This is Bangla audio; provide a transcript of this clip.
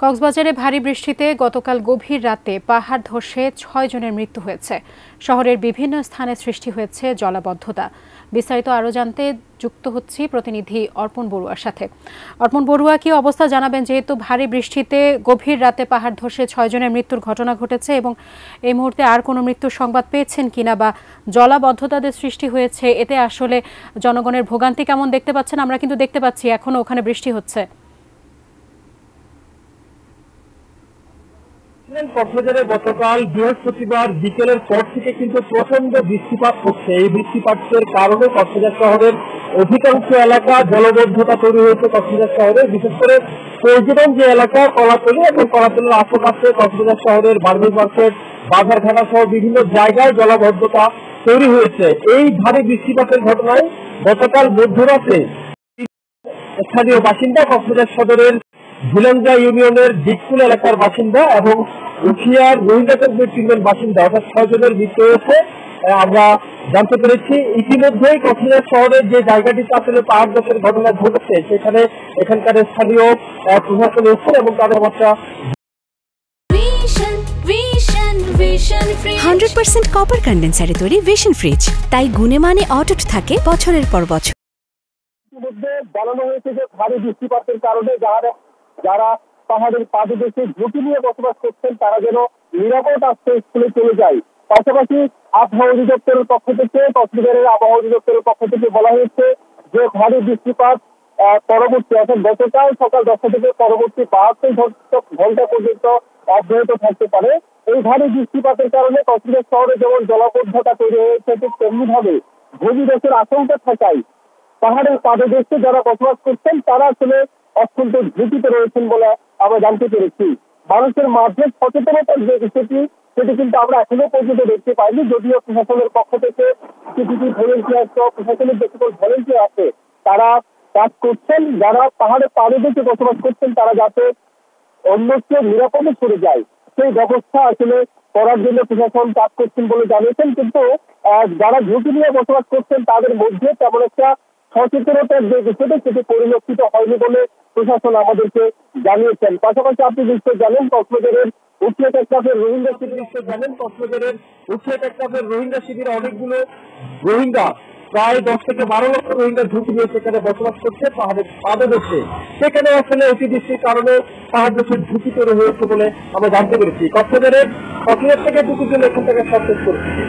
কক্সবাজারে ভারী বৃষ্টিতে গতকাল গভীর রাতে পাহাড় ধসে ৬ জনের মৃত্যু হয়েছে। শহরের বিভিন্ন স্থানে সৃষ্টি হয়েছে জলাবদ্ধতা। বিস্তারিত আরও জানতে যুক্ত হচ্ছি প্রতিনিধি অর্পণ বড়ুয়ার সাথে। অর্পণ বড়ুয়া, কি অবস্থা জানাবেন? যেহেতু ভারী বৃষ্টিতে গভীর রাতে পাহাড় ধসে ৬ জনের মৃত্যুর ঘটনা ঘটেছে এবং এই মুহূর্তে আর কোনো মৃত্যুর সংবাদ পেয়েছেন কিনা, বা জলাবদ্ধতাদের সৃষ্টি হয়েছে, এতে আসলে জনগণের ভোগান্তি কেমন দেখতে পাচ্ছেন? আমরা কিন্তু দেখতে পাচ্ছি এখনো ওখানে বৃষ্টি হচ্ছে। কক্সবাজারে গতকাল বৃহস্পতিবার বিকেলের পর থেকে কিন্তু প্রচন্ড বৃষ্টিপাত হচ্ছে। এই বৃষ্টিপাতের কারণে কক্সবাজার শহরের অধিকাংশ এলাকা জলবদ্ধতা তৈরি হয়েছে। কক্সবাজার শহরে বিশেষ করে পর্যটন যে এলাকা কলাতলী এবং কলাতলীর আশেপাশে কক্সবাজার শহরের বার্মিজ মার্কেট, বাজারঘাটা সহ বিভিন্ন জায়গায় জলবদ্ধতা তৈরি হয়েছে। এই ভারী বৃষ্টিপাতের ঘটনায় গতকাল মধ্যরাতে স্থানীয় বাসিন্দা, কক্সবাজার সদরের ঝুলঞ্জা ইউনিয়নের ডিককুল এলাকার বাসিন্দা এবং উখিয়ার রোহিঙ্গা ক্যাম্পের 3 জন বাসিন্দা, অর্থাৎ 6 জনের মৃত্যু হয়েছে আমরা জানতে পেরেছি। ইতিমধ্যেই কক্সবাজার শহরের যে জায়গাটিতে আসলে পাহাড় ধসের ঘটনা ঘটেছে সেখানে এখানকার স্থানীয় প্রশাসন এসেছে এবং তাদের বাচ্চা 100% কপার কন্ডেন্সারে তৈরি ভিশন ফ্রিজ, তাই গুণে মানে অটুট থাকে বছরের পর বছর। ইতিমধ্যে জানানো হয়েছে যে ভারী বৃষ্টিপাতের কারণে যারা পাহাড়ের পাদদেশে ঝুঁকি নিয়ে বসবাস করছেন তারা যেন নিরাপদ আশ্রয়স্থলে চলে যায়। পাশাপাশি আবহাওয়া অধিদপ্তরের পক্ষ থেকে, কক্সবাজারের আবহাওয়া অধিদপ্তরের পক্ষ থেকে বলা হয়েছে যে ভারী বৃষ্টিপাত পরবর্তী, অর্থাৎ গতকাল সকাল 10টা থেকে পরবর্তী 72 ঘন্টা পর্যন্ত অব্যাহত থাকতে পারে। এই ভারী বৃষ্টিপাতের কারণে কক্সবাজার শহরে যেমন জলাবদ্ধতা তৈরি হয়েছে, ঠিক তেমনি ভাবে ভূমিধসের আশঙ্কা থাকায় পাহাড়ের পাদদেশে যারা বসবাস করছেন তারা আসলে অত্যন্ত ঝুঁকিতে রয়েছেন বলে আমরা জানতে পেরেছি। মানুষের মাঝে সচেতনতার যে বিষয়টি সেটি কিন্তু আমরা এখনো পর্যন্ত দেখতে পাইনি, যদিও প্রশাসনের পক্ষ থেকে কিছু ভলেন্টিয়ার সহ প্রশাসনের যে সকল ভলেন্টিয়ার আছে তারা কাজ করছেন। যারা পাহাড়ের পাদদেশে বসবাস করছেন তারা যাতে অন্যকে নিরাপদে সরে যায় সেই ব্যবস্থা আসলে করার জন্য প্রশাসন কাজ করছেন বলে জানিয়েছেন। কিন্তু যারা ঝুঁকি নিয়ে বসবাস করছেন তাদের মধ্যে তেমন একটা সচেতনতার যে বিষয়টা সেটি পরিলক্ষিত হয়নি বলে প্রশাসন আমাদেরকে জানিয়েছেন। পাশাপাশি আপনি নিশ্চয় জানেন কক্সবাজারের উখিয়া টেকনাফের রোহিঙ্গা শিবির, কক্সবাজারের উখিয়া টেকনাফের রোহিঙ্গা শিবিরে অনেকগুলো রোহিঙ্গা, প্রায় 10 থেকে 12 লক্ষ রোহিঙ্গা ঝুঁকি নিয়ে সেখানে বসবাস করছে পাহাড়ের পাদদেশে। সেখানে আসলে অতিবৃষ্টির কারণে পাহাড় দেশের ঝুঁকি তৈরি হয়েছে বলে আমরা জানতে পেরেছি। কক্সবাজার থেকে দুটি জন্য এখান থেকে সচেতন করেছি।